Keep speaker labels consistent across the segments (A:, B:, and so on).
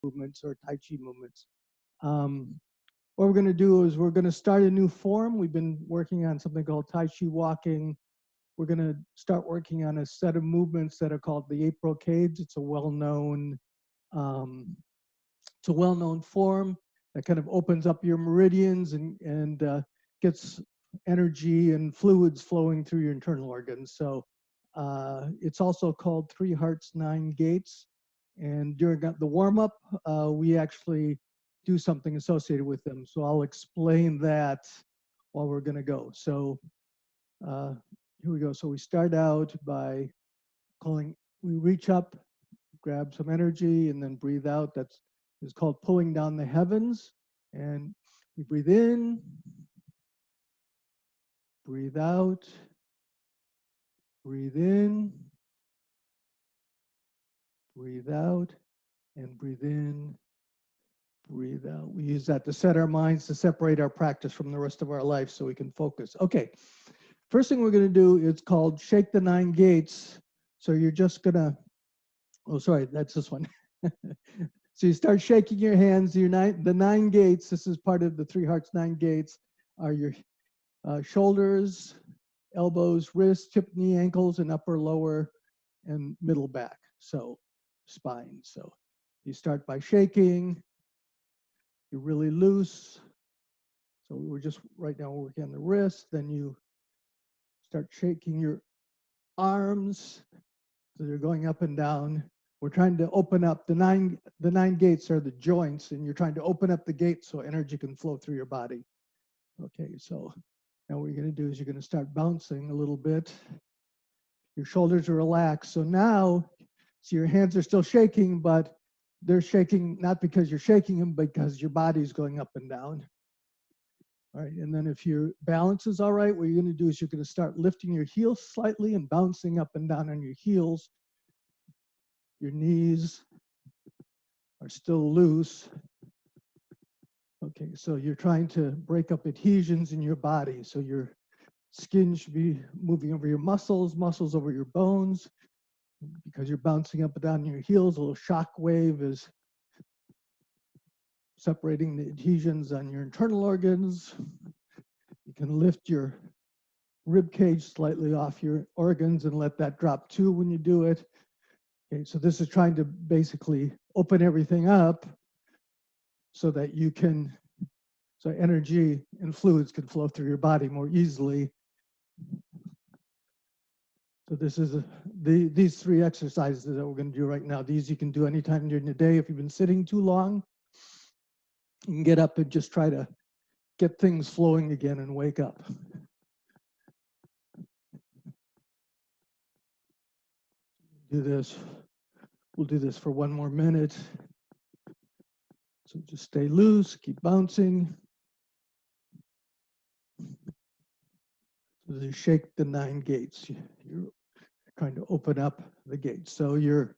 A: movements or Tai Chi movements. What we're going to do is we're going to start a new form. We've been working on something called Tai Chi walking. We're going to start working on a set of movements that are called the 8 Brocades. It's a well-known form that kind of opens up your meridians and gets energy and fluids flowing through your internal organs. So it's also called 3 Hearts, 9 Gates. And during the warm-up, we actually do something associated with them. So I'll explain that while we're going to go. So here we go. So we start out by we reach up, grab some energy, and then breathe out. It's called pulling down the heavens. And we breathe in, breathe out, breathe in, breathe out, and breathe in, breathe out. We use that to set our minds, to separate our practice from the rest of our life so we can focus. Okay, first thing we're going to do is called shake the 9 gates. So you're just going to, oh, sorry, that's this one. So you start shaking your hands. The 9 gates, this is part of the 3 Hearts, 9 Gates, are your shoulders, elbows, wrists, tip, knee, ankles, and upper, lower, and middle back. So spine. So you start by shaking. You're really loose. So we're just right now working on the wrist. Then you start shaking your arms. So they're going up and down. We're trying to open up the nine gates are the joints, and you're trying to open up the gates so energy can flow through your body. Okay, so now what you're going to do is you're going to start bouncing a little bit. Your shoulders are relaxed. So now, your hands are still shaking, but they're shaking not because you're shaking them, but because your body's going up and down. All right, and then if your balance is all right, what you're going to do is you're going to start lifting your heels slightly and bouncing up and down on your heels. Your knees are still loose. Okay, so you're trying to break up adhesions in your body. So your skin should be moving over your muscles over your bones. Because you're bouncing up and down your heels, a little shock wave is separating the adhesions on your internal organs. You can lift your rib cage slightly off your organs and let that drop too when you do it. Okay, so this is trying to basically open everything up so that so energy and fluids can flow through your body more easily. So this is these 3 exercises that we're going to do right now. These you can do anytime during the day. If you've been sitting too long, you can get up and just try to get things flowing again and wake up. Do this. We'll do this for 1 more minute. So just stay loose, keep bouncing. So you shake the 9 gates. You're trying to open up the gates. So you're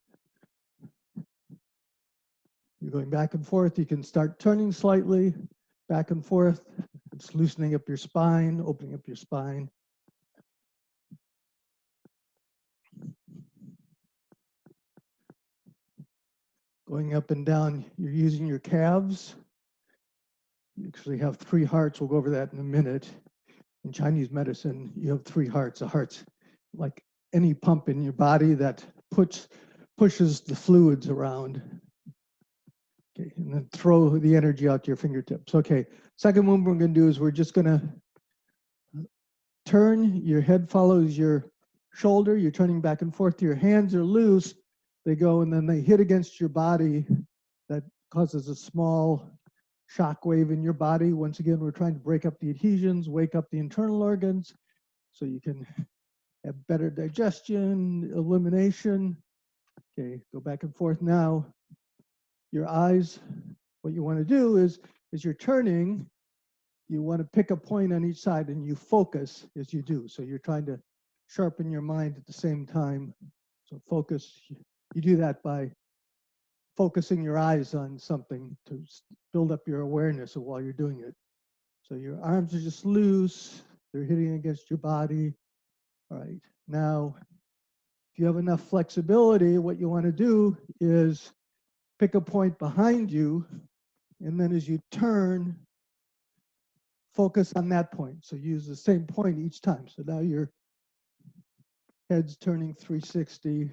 A: going back and forth. You can start turning slightly, back and forth. It's loosening up your spine, opening up your spine. Going up and down, you're using your calves. You actually have 3 hearts. We'll go over that in a minute. In Chinese medicine, you have 3 hearts. A heart's like any pump in your body that pushes the fluids around. Okay, and then throw the energy out to your fingertips. Okay, second one we're going to do is we're just going to turn. Your head follows your shoulder. You're turning back and forth. Your hands are loose. They go and then they hit against your body. That causes a small shock wave in your body. Once again, we're trying to break up the adhesions, wake up the internal organs so you can have better digestion, elimination. Okay, go back and forth now. Your eyes, what you want to do is you're turning, you want to pick a point on each side and you focus as you do. So you're trying to sharpen your mind at the same time. So focus, you do that by focusing your eyes on something to build up your awareness of while you're doing it. So your arms are just loose, they're hitting against your body. All right, now, if you have enough flexibility, what you want to do is pick a point behind you, and then as you turn, focus on that point. So use the same point each time. So now your head's turning 360.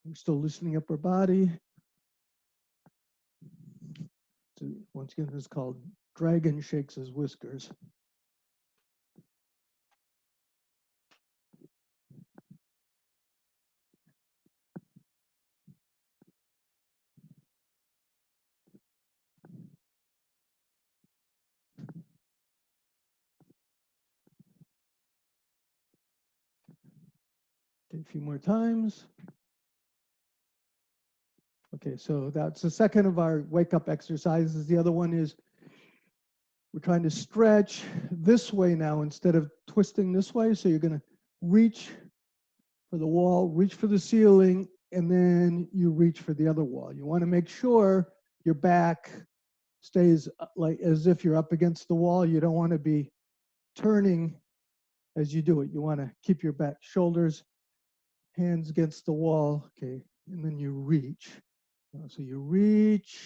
A: We're still loosening up our body. So once again, this is called dragon shakes his whiskers. Okay, a few more times. Okay, so that's the second of our wake up exercises. The other one is we're trying to stretch this way now instead of twisting this way. So you're going to reach for the wall, reach for the ceiling, and then you reach for the other wall. You want to make sure your back stays like as if you're up against the wall. You don't want to be turning as you do it. You want to keep your back, shoulders, hands against the wall. Okay, and then you reach. So you reach,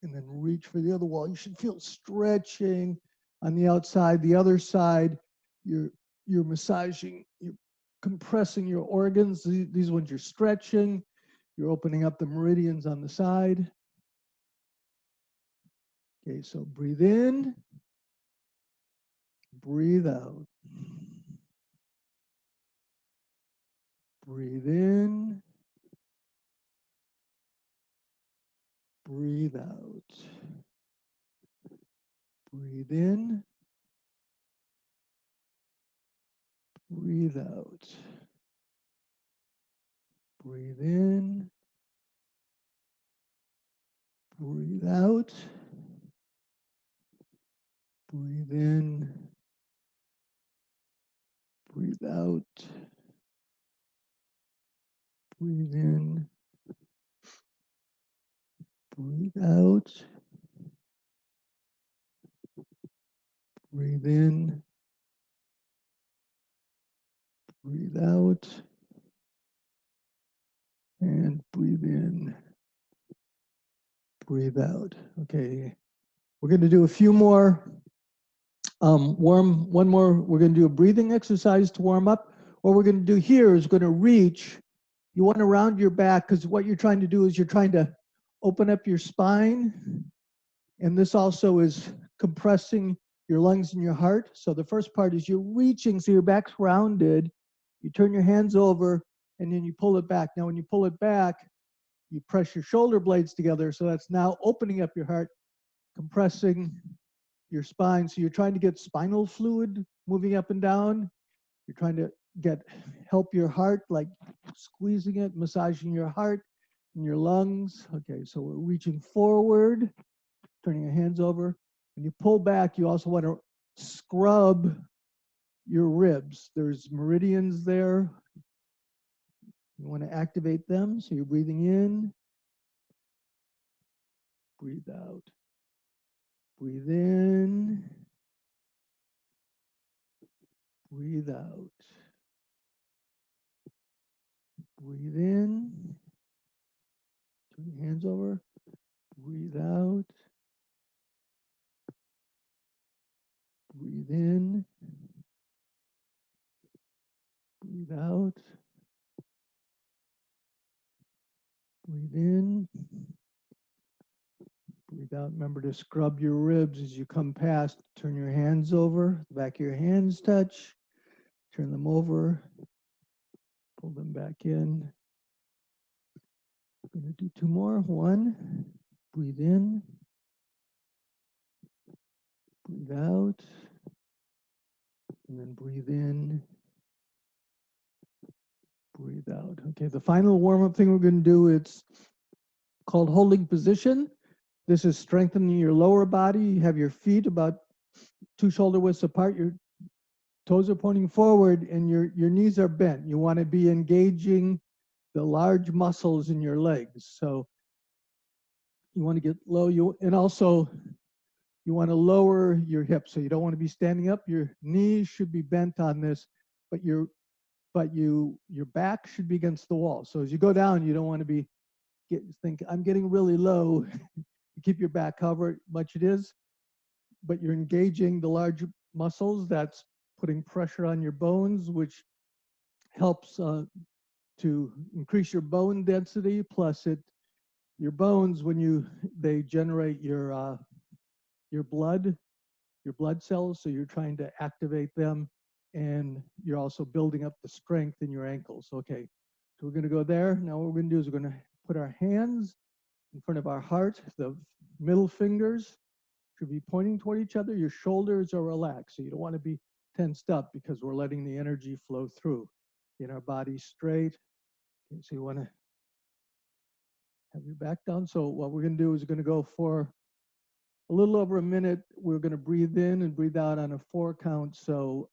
A: and then reach for the other wall. You should feel stretching on the outside. The other side, you're massaging, you're compressing your organs. These ones you're stretching. You're opening up the meridians on the side. Okay, so breathe in, breathe out. Breathe in, breathe out. Breathe in, breathe out. Breathe in, breathe out. Breathe in, breathe out. Breathe in, breathe out. Breathe in, breathe out. And breathe in, breathe out. Okay, we're going to do a few more. One more. We're going to do a breathing exercise to warm up. What we're going to do here is going to reach. You want to round your back because what you're trying to do is you're trying to open up your spine. And this also is compressing your lungs and your heart. So the first part is you're reaching, so your back's rounded. You turn your hands over, and then you pull it back. Now, when you pull it back, you press your shoulder blades together. So that's now opening up your heart, compressing your spine. So you're trying to get spinal fluid moving up and down. You're trying to help your heart, like squeezing it, massaging your heart and your lungs. Okay, so we're reaching forward, turning your hands over. When you pull back, you also want to scrub your ribs. There's meridians there. You want to activate them. So you're breathing in, breathe out. Breathe in, breathe out. Breathe in, turn your hands over, breathe out. Breathe in, breathe out. Breathe in, breathe out. Remember to scrub your ribs as you come past. Turn your hands over, the back of your hands touch. Turn them over, pull them back in. We're going to do two more. One, breathe in, breathe out, and then breathe in, breathe out. Okay, the final warm-up thing we're going to do, it's called holding position. This is strengthening your lower body. You have your feet about 2 shoulder widths apart. Your toes are pointing forward and your knees are bent. You want to be engaging the large muscles in your legs. So you want to get low. And also you want to lower your hips. So you don't want to be standing up. Your knees should be bent on this, but your but your back should be against the wall. So as you go down, you don't want to think I'm getting really low. You keep your back covered, much it is, but you're engaging the large muscles. That's putting pressure on your bones, which helps to increase your bone density. Plus, your bones, when they generate your blood cells, so you're trying to activate them, and you're also building up the strength in your ankles. Okay, so we're going to go there. Now what we're going to do is we're going to put our hands in front of our heart. The middle fingers should be pointing toward each other. Your shoulders are relaxed, so you don't want to be tensed up because we're letting the energy flow through. In our body straight. Okay, so you want to have your back down. So what we're going to do is we're going to go for a little over a minute. We're going to breathe in and breathe out on a 4 count. So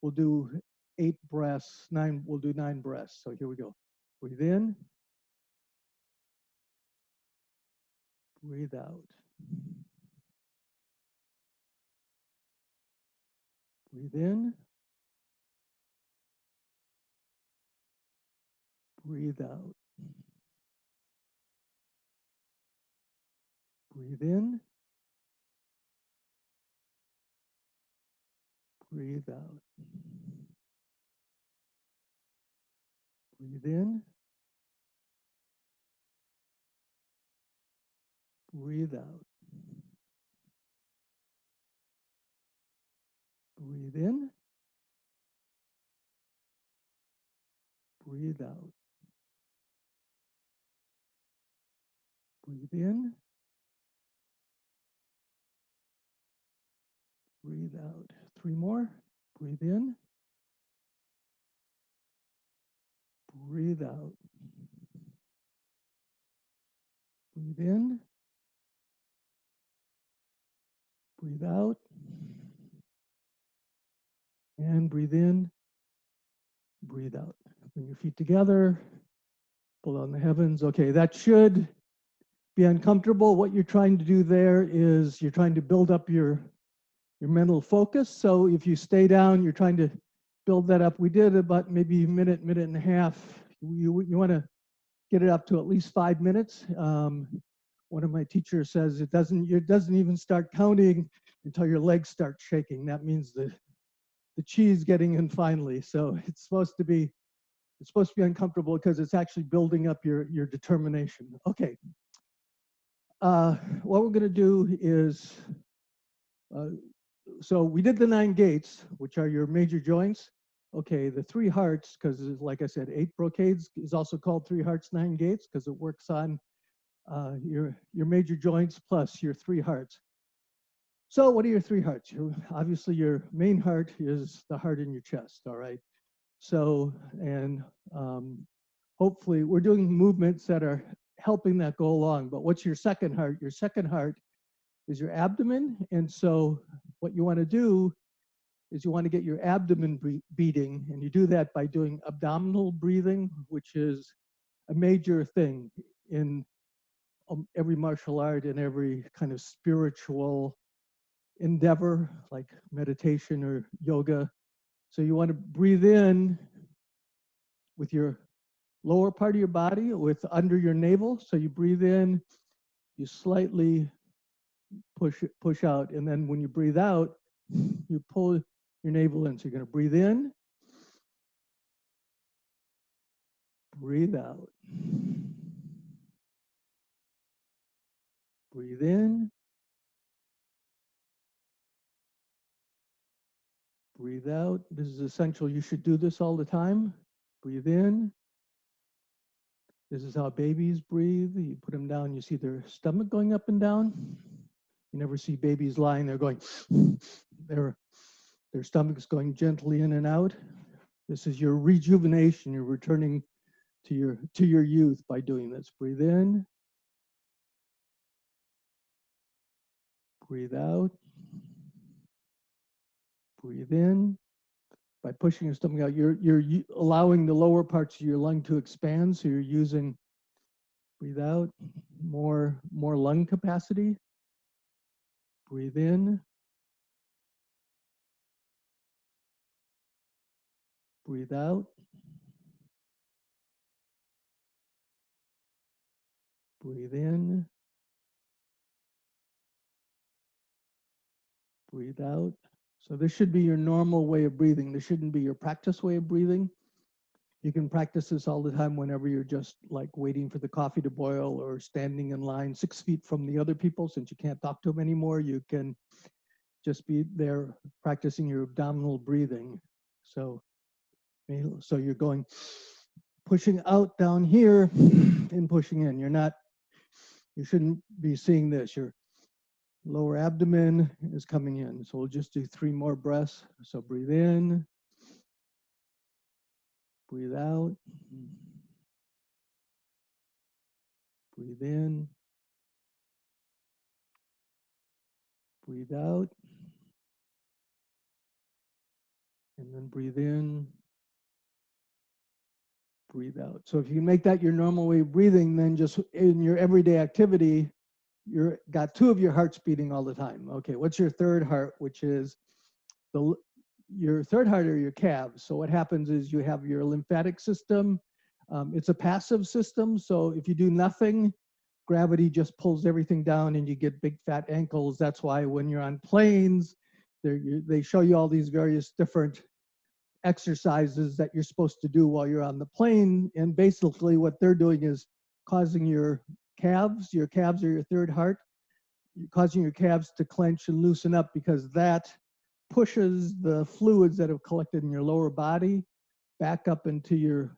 A: we'll do 8 breaths, we'll do 9 breaths. So here we go. Breathe in, breathe out. Breathe in, breathe out. Breathe in, breathe out. Breathe in, breathe out. Breathe in, breathe out. Breathe in, breathe out. 3 more. Breathe in, breathe out. Breathe in, breathe out, and breathe in, breathe out. Bring your feet together, pull on the heavens. Okay, that should be uncomfortable. What you're trying to do there is you're trying to build up your mental focus. So if you stay down, you're trying to build that up. We did about maybe a minute and a half. You want to get it up to at least 5 minutes. One of my teachers says it doesn't even start counting until your legs start shaking. That means the chi is getting in finally. So it's supposed to be uncomfortable because it's actually building up your determination. Okay. What we're going to do is, so we did the 9 gates, which are your major joints. Okay, the 3 hearts, because like I said, 8 brocades is also called 3 hearts, 9 gates, because it works on your major joints plus your 3 hearts. So what are your 3 hearts? Obviously, your main heart is the heart in your chest, all right? So, and hopefully we're doing movements that are helping that go along. But what's your second heart? Your second heart is your abdomen. And so what you want to do is you want to get your abdomen beating. And you do that by doing abdominal breathing, which is a major thing in every martial art and every kind of spiritual endeavor like meditation or yoga. So you want to breathe in with your lower part of your body, with under your navel. So you breathe in, you slightly push out, and then when you breathe out, you pull your navel in. So you're going to breathe in, breathe out. Breathe in, breathe out. This is essential. You should do this all the time. Breathe in. This is how babies breathe. You put them down, you see their stomach going up and down. You never see babies lying there going, their stomach's going gently in and out. This is your rejuvenation. You're returning to your youth by doing this. Breathe in. Breathe out. Breathe in. By pushing your stomach out, you're allowing the lower parts of your lung to expand. So you're using, breathe out, more lung capacity. Breathe in. breathe out, breathe in, breathe out. So this should be your normal way of breathing. This shouldn't be your practice way of breathing. You can practice this all the time whenever you're just like waiting for the coffee to boil or standing in line 6 feet from the other people. Since you can't talk to them anymore, you can just be there practicing your abdominal breathing. So you're going, pushing out down here and pushing in. You shouldn't be seeing this. Your lower abdomen is coming in. So we'll just do 3 more breaths. So breathe in, breathe out, breathe in, breathe out, and then breathe in, breathe out. So if you can make that your normal way of breathing, then just in your everyday activity, you're got 2 of your hearts beating all the time. Okay, what's your third heart, which is your third heart are your calves. So what happens is you have your lymphatic system. It's a passive system. So if you do nothing, gravity just pulls everything down and you get big fat ankles. That's why when you're on planes, they show you all these various different exercises that you're supposed to do while you're on the plane. And basically what they're doing is causing your calves are your third heart, causing your calves to clench and loosen up, because that pushes the fluids that have collected in your lower body back up into your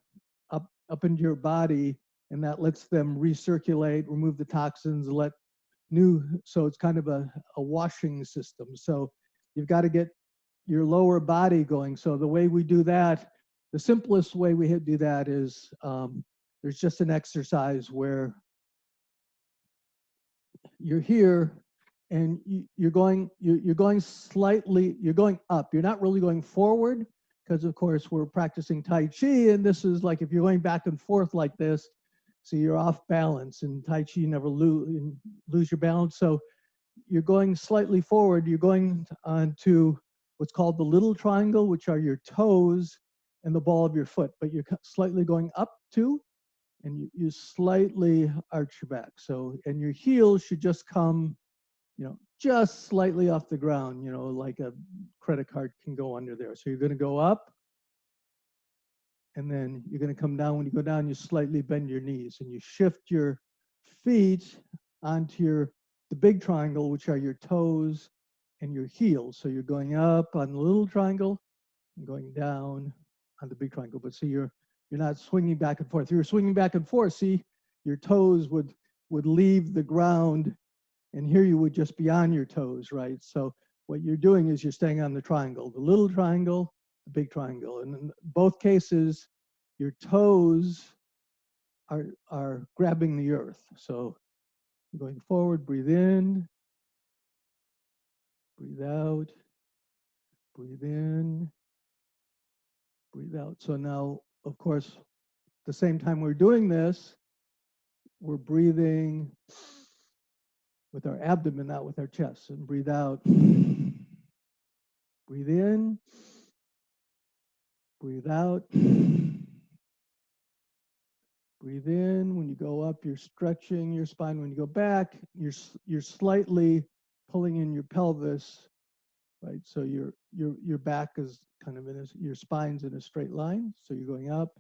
A: up into your body, and that lets them recirculate, remove the toxins, let so it's kind of a washing system. So you've got to get your lower body going. So the way we do that, the simplest way we do that is there's just an exercise where you're here and you're going you're going up. You're not really going forward, because of course we're practicing Tai Chi, and this is like if you're going back and forth like this, so you're off balance. In Tai Chi, you never lose your balance. So you're going slightly forward. You're going onto what's called the little triangle, which are your toes and the ball of your foot, but you're slightly going up too, and you slightly arch your back. So, and your heels should just come, just slightly off the ground, like a credit card can go under there. So you're going to go up, and then you're going to come down. When you go down, you slightly bend your knees and you shift your feet onto the big triangle, which are your toes and your heels. So you're going up on the little triangle and going down on the big triangle. But see, you're not swinging back and forth. If you're swinging back and forth, see, your toes would leave the ground, and here you would just be on your toes, right? So what you're doing is you're staying on the triangle, the little triangle, the big triangle. And in both cases, your toes are grabbing the earth. So going forward, breathe in, breathe out, breathe in, breathe out. So now, of course, the same time we're doing this, we're breathing with our abdomen, not with our chest. And breathe out, breathe in, breathe out, breathe in. When you go up, you're stretching your spine. When you go back, you're slightly pulling in your pelvis, right? So your back is kind of your spine's in a straight line. So you're going up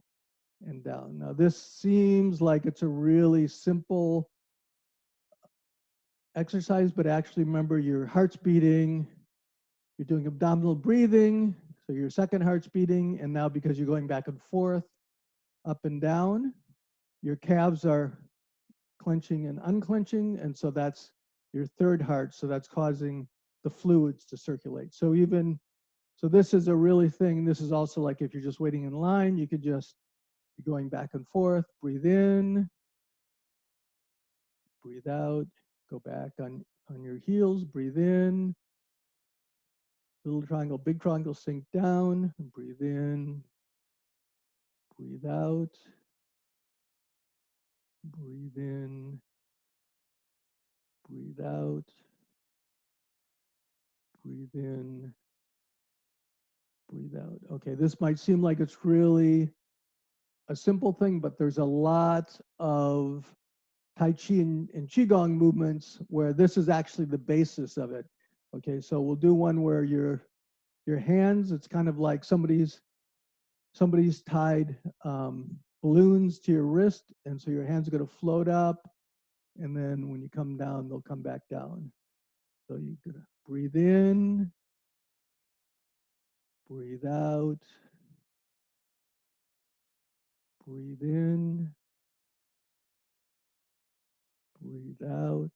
A: and down. Now this seems like it's a really simple exercise, but actually remember your heart's beating, you're doing abdominal breathing, so your second heart's beating, and now because you're going back and forth, up and down, your calves are clenching and unclenching, and so that's your third heart, so that's causing the fluids to circulate. So this is a really thing. This is also like if you're just waiting in line, you could just be going back and forth, breathe in, breathe out, go back on your heels, breathe in, little triangle, big triangle, sink down, breathe in, breathe out, breathe in, breathe out, breathe in, breathe out. Okay, this might seem like it's really a simple thing, but there's a lot of Tai Chi and Qigong movements where this is actually the basis of it. Okay, so we'll do one where your hands, it's kind of like somebody's tied balloons to your wrist, and so your hands are going to float up, and then when you come down, they'll come back down. So you're going to breathe in, breathe out, breathe in, breathe out,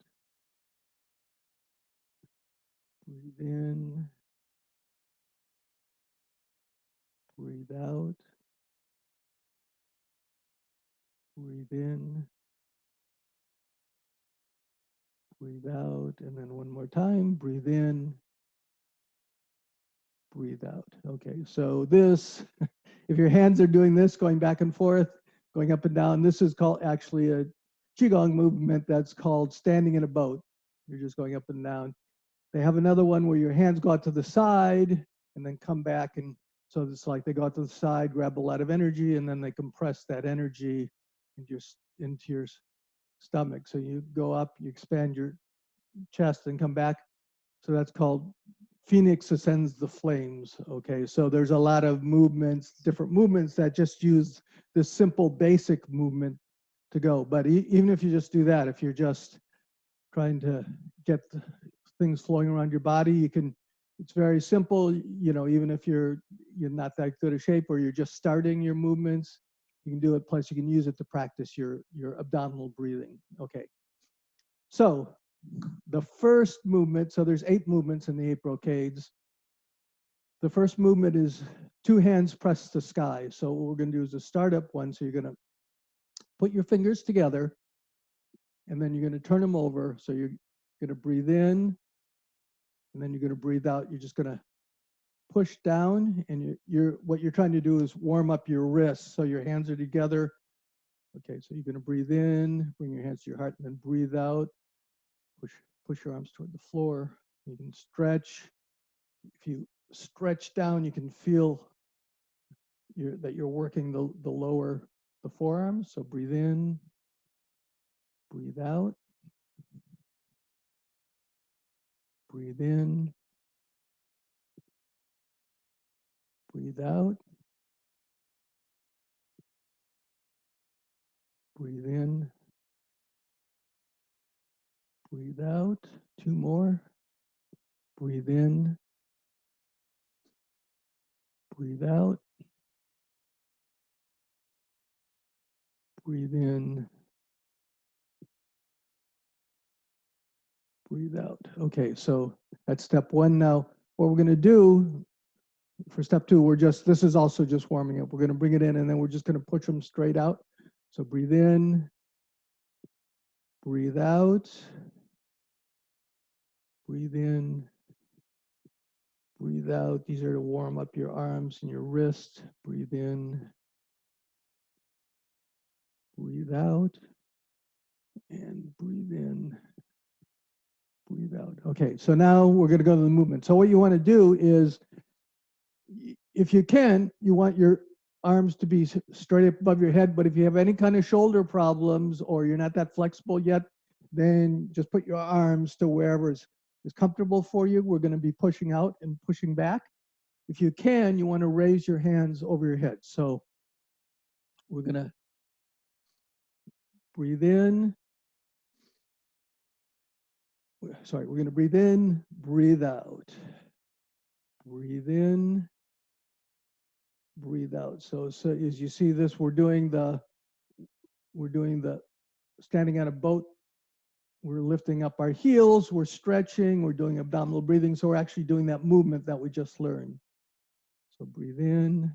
A: breathe in, breathe out, breathe in, breathe out, and then one more time, breathe in, breathe out. Okay, so this, if your hands are doing this, going back and forth, going up and down, this is called actually a Qigong movement that's called standing in a boat. You're just going up and down. They have another one where your hands go out to the side and then come back. And so it's like they go out to the side, grab a lot of energy, and then they compress that energy into your stomach. So you go up, you expand your chest and come back. So that's called Phoenix ascends the flames. Okay, so there's a lot of movements, different movements that just use this simple basic movement to go. But even if you just do that, if you're just trying to get things flowing around your body, you can, it's very simple, you know, even if you're not that good a shape or you're just starting your movements, you can do it. Plus you can use it to practice your abdominal breathing. Okay, so the first movement, so there's 8 movements in the 8 brocades. The first movement is 2 hands pressed to sky. So what we're going to do is a startup one. So you're going to put your fingers together and then you're going to turn them over. So you're going to breathe in and then you're going to breathe out. You're just going to push down, and what you're trying to do is warm up your wrists so your hands are together. Okay, so you're going to breathe in, bring your hands to your heart, and then breathe out. Push your arms toward the floor. You can stretch. If you stretch down, you can feel that you're working the forearms. So breathe in, breathe out, breathe in, breathe out, breathe in, breathe out. 2 more. Breathe in, breathe out, breathe in, breathe out. Okay, so that's step 1. Now, what we're going to do for step 2, this is also just warming up. We're going to bring it in and then we're just going to push them straight out. So breathe in, breathe out, breathe in, breathe out. These are to warm up your arms and your wrist. Breathe in, breathe out, and breathe in, breathe out. Okay, so now we're going to go to the movement. So what you want to do is, if you can, you want your arms to be straight up above your head, but if you have any kind of shoulder problems or you're not that flexible yet, then just put your arms to wherever is comfortable for you. We're going to be pushing out and pushing back. If you can, you want to raise your hands over your head. So we're going to breathe in. Sorry, we're going to breathe in, breathe out. Breathe in, breathe out. So as you see this, we're doing the standing on a boat. We're lifting up our heels, we're stretching, we're doing abdominal breathing. So we're actually doing that movement that we just learned. So breathe in,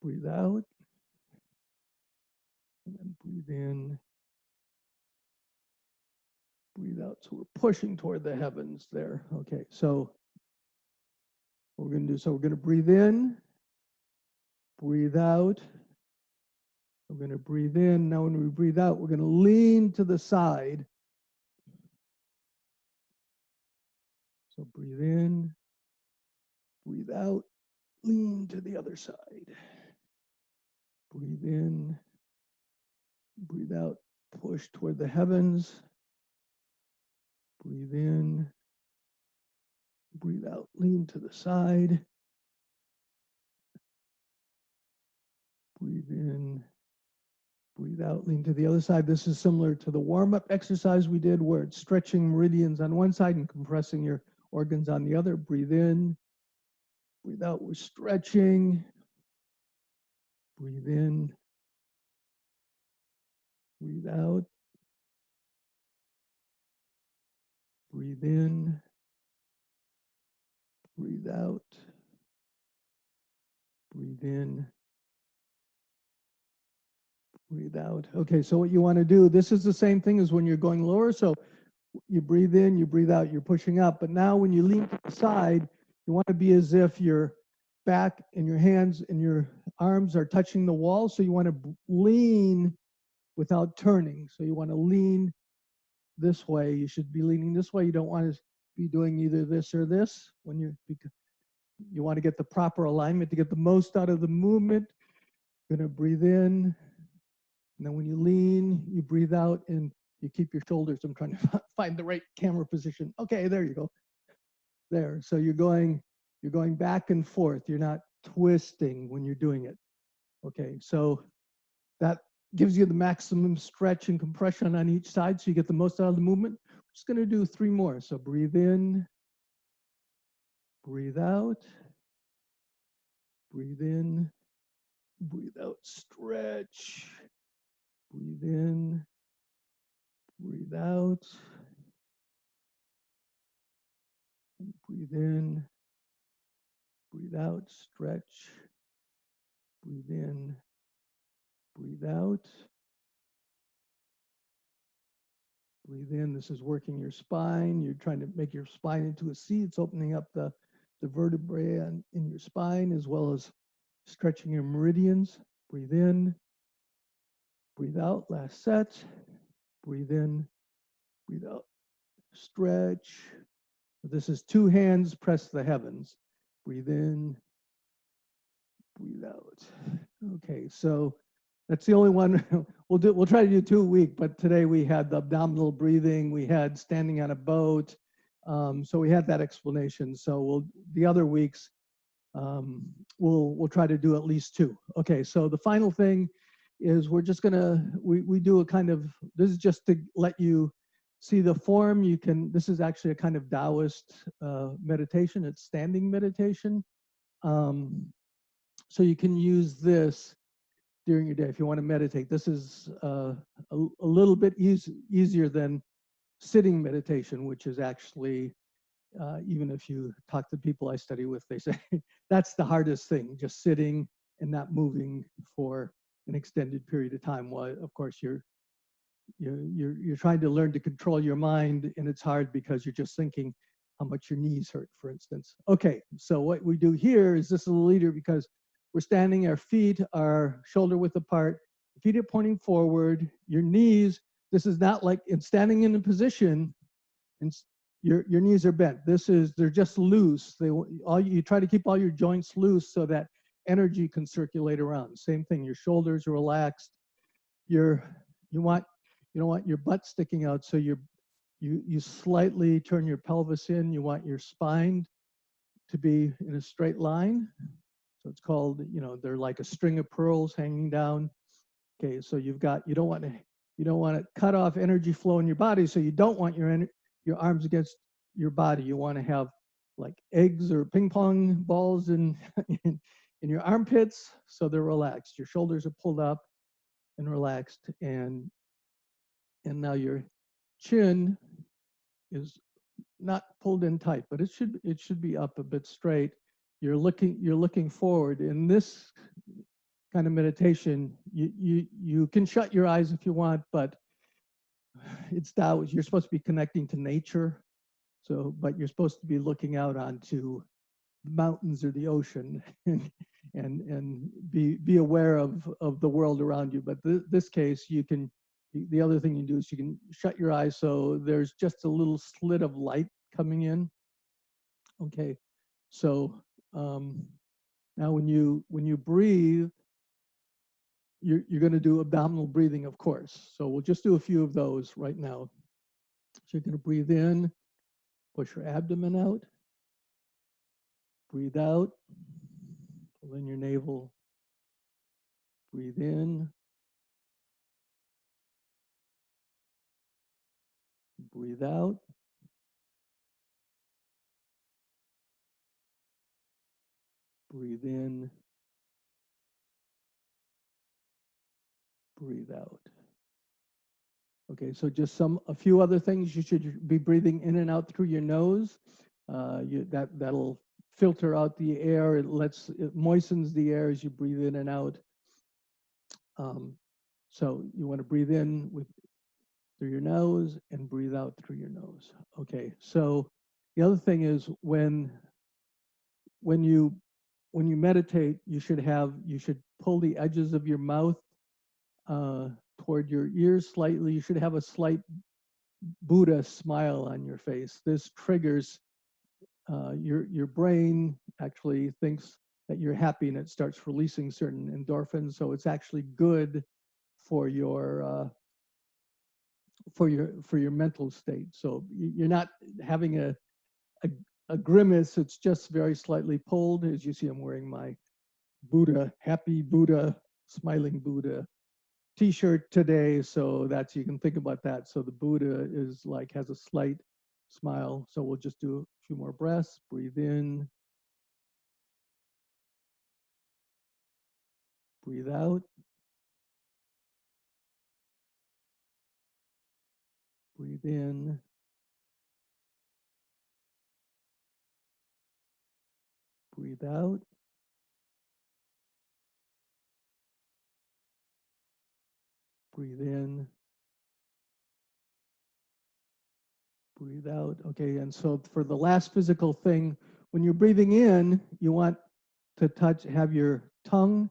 A: breathe out, and then breathe in, breathe out. So we're pushing toward the heavens there. Okay, so what we're going to do, so we're going to breathe in, breathe out. We're going to breathe in. Now when we breathe out, we're going to lean to the side. So breathe in, Breathe out, lean to the other side. Breathe in, breathe out, push toward the heavens. Breathe in, breathe out, lean to the side. Breathe in, breathe out, lean to the other side. This is similar to the warm-up exercise we did where it's stretching meridians on one side and compressing your organs on the other. Breathe in, breathe out, we're stretching. Breathe in, breathe out. Breathe in, breathe out. Breathe in, breathe out. Okay, so what you want to do, this is the same thing as when you're going lower. So you breathe in, you breathe out, you're pushing up. But now when you lean to the side, you want to be as if your back and your hands and your arms are touching the wall. So you want to lean without turning. So you want to lean this way. You should be leaning this way. You don't want to be doing either this or this when you want to get the proper alignment to get the most out of the movement. You're going to breathe in. And then when you lean, you breathe out and you keep your shoulders. I'm trying to find the right camera position. Okay, there you go. There. So you're going back and forth. You're not twisting when you're doing it. Okay, so that gives you the maximum stretch and compression on each side so you get the most out of the movement. We're just going to do 3 more. So breathe in, breathe out, breathe in, breathe out, stretch, breathe in, breathe out, breathe in, breathe out, stretch, breathe in, breathe out, breathe in. This is working your spine. You're trying to make your spine into a C. It's opening up the vertebrae in your spine as well as stretching your meridians. Breathe in, breathe out, last set. Breathe in, breathe out, stretch. This is 2 hands press the heavens. Breathe in, breathe out. Okay, so that's the only one we'll try to do 2 a week, but today we had the abdominal breathing, we had standing on a boat. So we had that explanation. So the other weeks we'll try to do at least 2. Okay, so the final thing is we're just gonna we do a kind of, this is just to let you see the form. This is actually a kind of Taoist meditation. It's standing meditation. So you can use this during your day if you want to meditate. This is a little bit easier than sitting meditation, which is actually, even if you talk to people I study with, they say that's the hardest thing, just sitting and not moving for an extended period of time. Well, of course, you're trying to learn to control your mind, and it's hard because you're just thinking how much your knees hurt, for instance. Okay, so what we do here is this is a leader because we're standing, our feet are shoulder width apart, feet are pointing forward, your knees, this is not like in standing in a position, and your knees are bent. They're just loose. You try to keep all your joints loose so that energy can circulate around. Same thing, your shoulders are relaxed. You don't want your butt sticking out, so you slightly turn your pelvis in. You want your spine to be in a straight line. So it's called, they're like a string of pearls hanging down. Okay, so you don't want to cut off energy flow in your body, so you don't want your arms against your body. You want to have like eggs or ping pong balls in your armpits, so they're relaxed. Your shoulders are pulled up and relaxed, and now your chin is not pulled in tight, but it should be up a bit straight. You're looking forward. In this kind of meditation, you can shut your eyes if you want, but it's Tao. You're supposed to be connecting to nature. So, but you're supposed to be looking out onto the mountains or the ocean and be aware of the world around you. But this case, the other thing you do is you can shut your eyes so there's just a little slit of light coming in. Okay, so Um, Now, when you breathe, you're going to do abdominal breathing, of course. So we'll just do a few of those right now. So you're going to breathe in, push your abdomen out, breathe out, pull in your navel, breathe in, breathe out, breathe in, breathe out. Okay, so just a few other things. You should be breathing in and out through your nose. That'll filter out the air. It moistens the air as you breathe in and out. So you want to breathe in through your nose and breathe out through your nose. Okay, so the other thing is when you when you meditate, you should pull the edges of your mouth uh, toward your ears slightly. You should have a slight Buddha smile on your face. This triggers your brain actually thinks that you're happy and it starts releasing certain endorphins. So it's actually good for your mental state. So you're not having a, a grimace. It's just very slightly pulled. As you see, I'm wearing my Buddha, happy Buddha, smiling Buddha t-shirt today. So that's, you can think about that. So the Buddha is like, has a slight smile. So we'll just do a few more breaths. Breathe in, breathe out, breathe in, breathe out, breathe in, breathe out. Okay, and so for the last physical thing, when you're breathing in, you want to have your tongue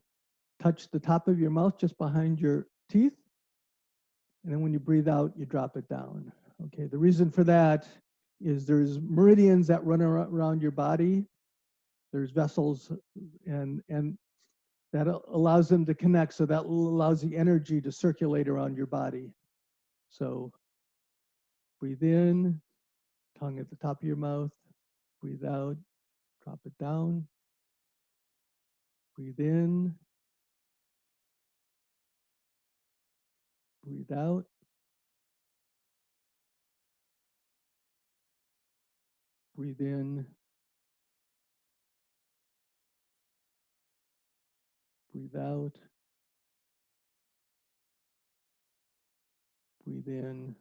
A: touch the top of your mouth just behind your teeth. And then when you breathe out, you drop it down. Okay, the reason for that is there's meridians that run around your body. There's vessels, and that allows them to connect. So that allows the energy to circulate around your body. So breathe in, tongue at the top of your mouth. Breathe out, drop it down. Breathe in, breathe out. Breathe in, breathe out. Breathe in,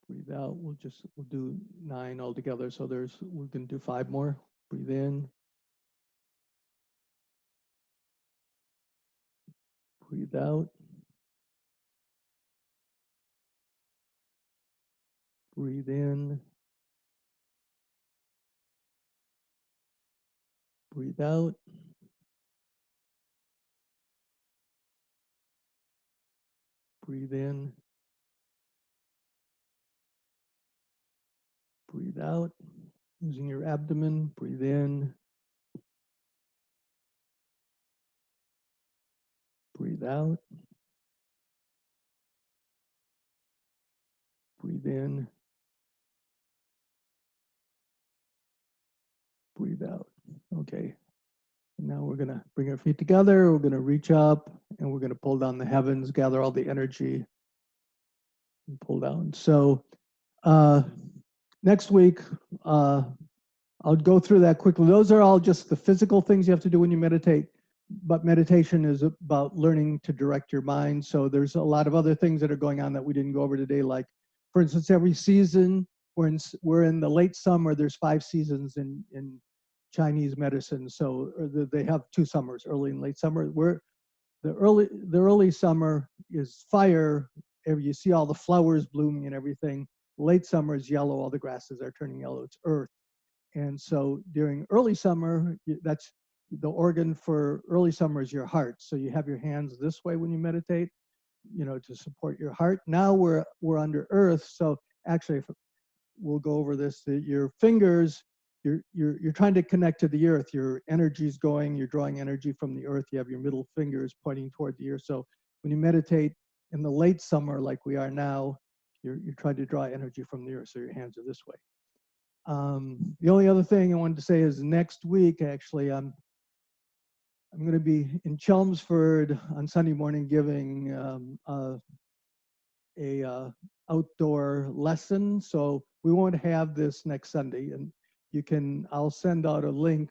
A: breathe out. We'll do 9 altogether. So we can do 5 more. Breathe in, breathe out. Breathe in, breathe out. Breathe in, breathe out. Using your abdomen, breathe in, breathe out. Breathe in, breathe out. Okay. And now we're going to bring our feet together. We're going to reach up and we're going to pull down the heavens, gather all the energy and pull down. So next week, I'll go through that quickly. Those are all just the physical things you have to do when you meditate. But meditation is about learning to direct your mind. So there's a lot of other things that are going on that we didn't go over today. Like, for instance, every season, we're in the late summer. There's 5 seasons in Chinese medicine. So they have 2 summers, early and late summer. The early summer is fire. You see all the flowers blooming and everything. Late summer is yellow. All the grasses are turning yellow. It's earth. And so during early summer, that's the organ for early summer is your heart. So you have your hands this way when you meditate, to support your heart. Now we're under earth. So actually, we'll go over this, that your fingers, you're trying to connect to the earth. Your energy's going, you're drawing energy from the earth. You have your middle fingers pointing toward the earth. So when you meditate in the late summer, like we are now, you're trying to draw energy from the earth. So your hands are this way. The only other thing I wanted to say is next week, actually, I'm going to be in Chelmsford on Sunday morning giving a outdoor lesson. So we won't have this next Sunday, and I'll send out a link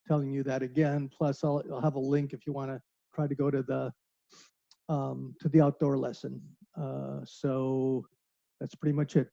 A: telling you that again. Plus I'll have a link if you want to try to go to the outdoor lesson. So that's pretty much it.